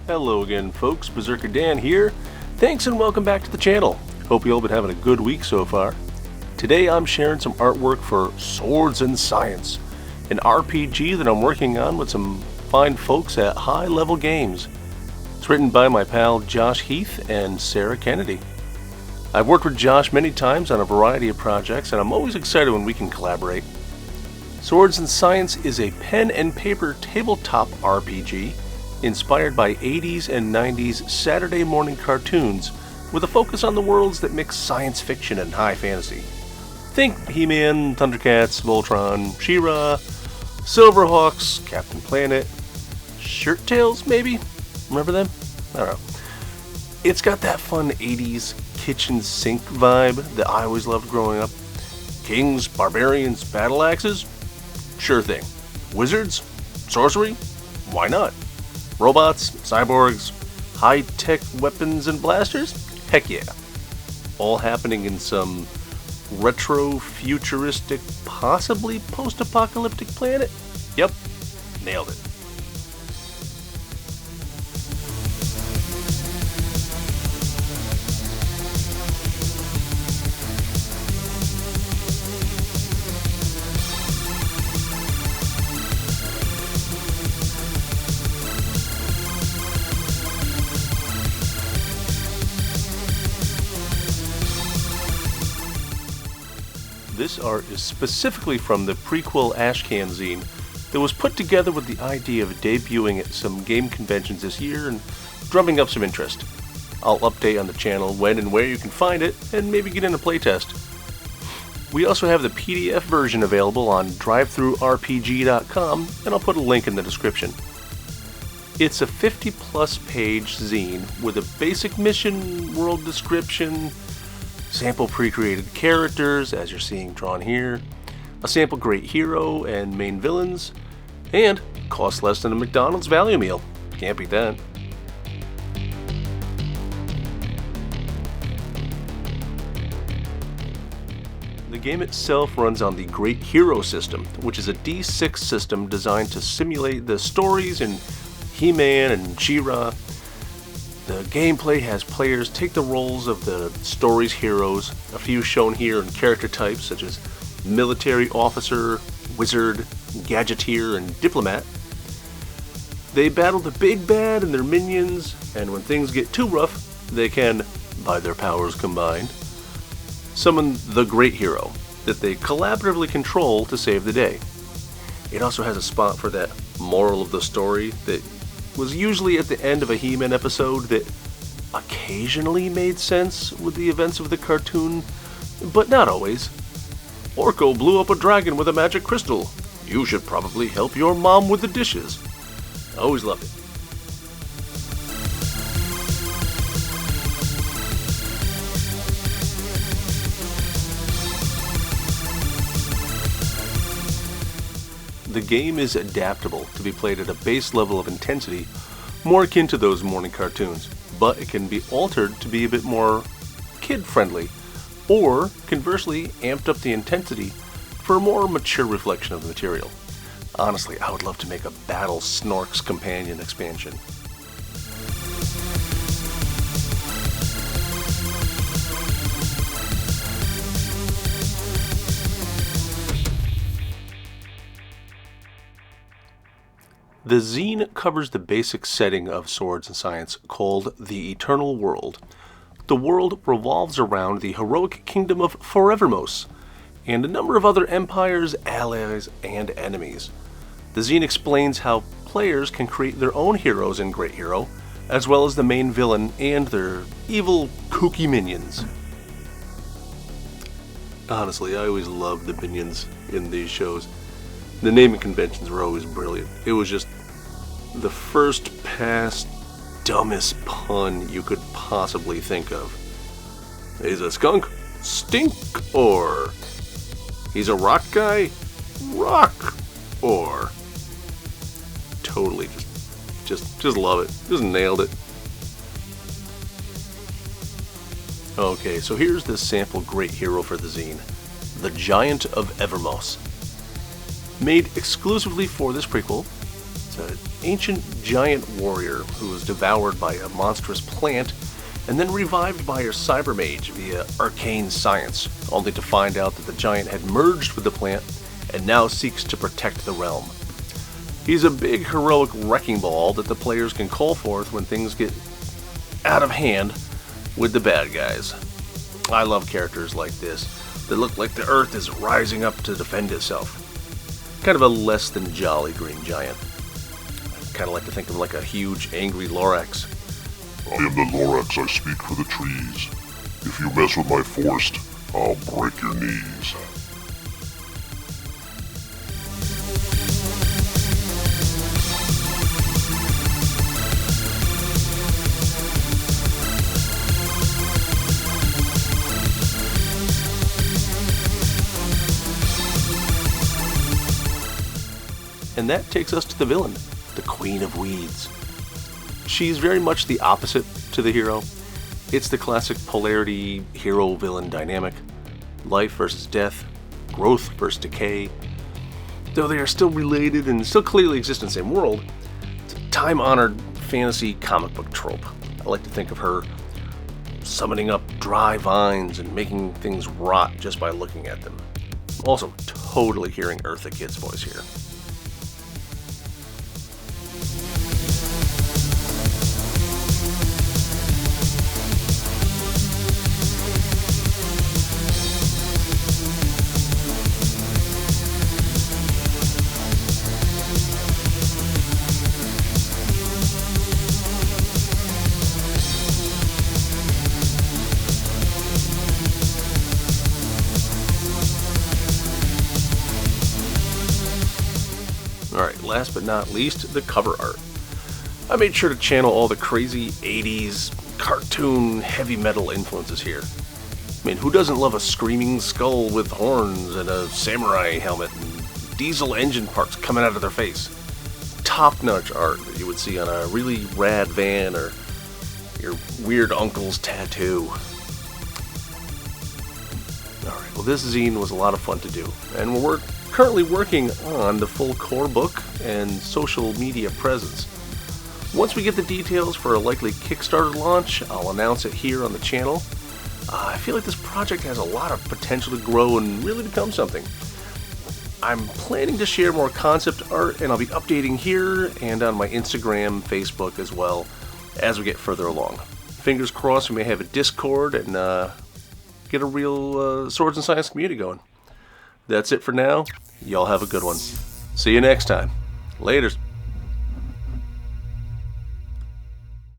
Hello again, folks. Berserker Dan here. Thanks and welcome back to the channel. Hope you all been having a good week so far. Today I'm sharing some artwork for Swords and Science, an RPG that I'm working on with some fine folks at High Level Games. It's written by my pal Josh Heath and Sarah Kennedy. I've worked with Josh many times on a variety of projects, and I'm always excited when we can collaborate. Swords and Science is a pen and paper tabletop RPG inspired by 80s and 90s Saturday morning cartoons with a focus on the worlds that mix science fiction and high fantasy. Think He-Man, Thundercats, Voltron, She-Ra, Silverhawks, Captain Planet, Shirt Tails maybe? Remember them? I don't know. It's got that fun 80s kitchen sink vibe that I always loved growing up. Kings, barbarians, battle axes? Sure thing. Wizards? Sorcery? Why not? Robots, cyborgs, high-tech weapons and blasters? Heck yeah. All happening in some retro-futuristic, possibly post-apocalyptic planet? Yep, nailed it. This art is specifically from the prequel Ashcan zine that was put together with the idea of debuting at some game conventions this year and drumming up some interest. I'll update on the channel when and where you can find it, and maybe get in a playtest. We also have the PDF version available on drivethrurpg.com, and I'll put a link in the description. It's a 50-plus page zine with a basic mission, world description, sample pre-created characters, as you're seeing drawn here, a sample great hero and main villains, and costs less than a McDonald's value meal. Can't beat that. The game itself runs on the Great Hero system, which is a D6 system designed to simulate the stories in He-Man and She-Ra. The gameplay has players take the roles of the story's heroes, a few shown here in character types such as military officer, wizard, gadgeteer, and diplomat. They battle the big bad and their minions, and when things get too rough, they can, by their powers combined, summon the great hero that they collaboratively control to save the day. It also has a spot for that moral of the story that was usually at the end of a He-Man episode that occasionally made sense with the events of the cartoon, but not always. Orko blew up a dragon with a magic crystal. You should probably help your mom with the dishes. I always loved it. The game is adaptable to be played at a base level of intensity more akin to those morning cartoons, but it can be altered to be a bit more kid-friendly, or conversely amped up the intensity for a more mature reflection of the material. Honestly, I would love to make a Battle Snorks companion expansion. The zine covers the basic setting of Swords and Science, called the Eternal World. The world revolves around the heroic kingdom of Forevermos, and a number of other empires, allies, and enemies. The zine explains how players can create their own heroes in Great Hero, as well as the main villain and their evil, kooky minions. Honestly, I always loved the minions in these shows. The naming conventions were always brilliant. It was just the first pass dumbest pun you could possibly think of. He's a skunk? Stink or? He's a rock guy? Rock or? Totally just love it. Just nailed it. Okay, so here's the sample great hero for the zine. The Giant of Evermos. Made exclusively for this prequel, It's an ancient giant warrior who was devoured by a monstrous plant and then revived by her cyber mage via arcane science, only to find out that the giant had merged with the plant and now seeks to protect the realm. He's a big heroic wrecking ball that the players can call forth when things get out of hand with the bad guys. I love characters like this that look like the earth is rising up to defend itself. Kind of a less than jolly green giant. I kind of like to think of him like a huge angry Lorax. I am the Lorax, I speak for the trees. If you mess with my forest, I'll break your knees. And that takes us to the villain, the Queen of Weeds. She's very much the opposite to the hero. It's the classic polarity hero-villain dynamic. Life versus death, growth versus decay. Though they are still related and still clearly exist in the same world, it's a time-honored fantasy comic book trope. I like to think of her summoning up dry vines and making things rot just by looking at them. Also, totally hearing Eartha Kitt's voice here. Alright, last but not least, the cover art. I made sure to channel all the crazy 80s cartoon heavy metal influences here. I mean, who doesn't love a screaming skull with horns and a samurai helmet and diesel engine parts coming out of their face? Top-notch art that you would see on a really rad van or your weird uncle's tattoo. Alright, well this zine was a lot of fun to do, and we're currently working on the full core book and social media presence. Once we get the details for a likely Kickstarter launch, I'll announce it here on the channel. I feel like this project has a lot of potential to grow and really become something. I'm planning to share more concept art, and I'll be updating here and on my Instagram, Facebook as well as we get further along. Fingers crossed we may have a Discord and get a real Swords and Science community going. That's it for now. Y'all have a good one. See you next time. Laters.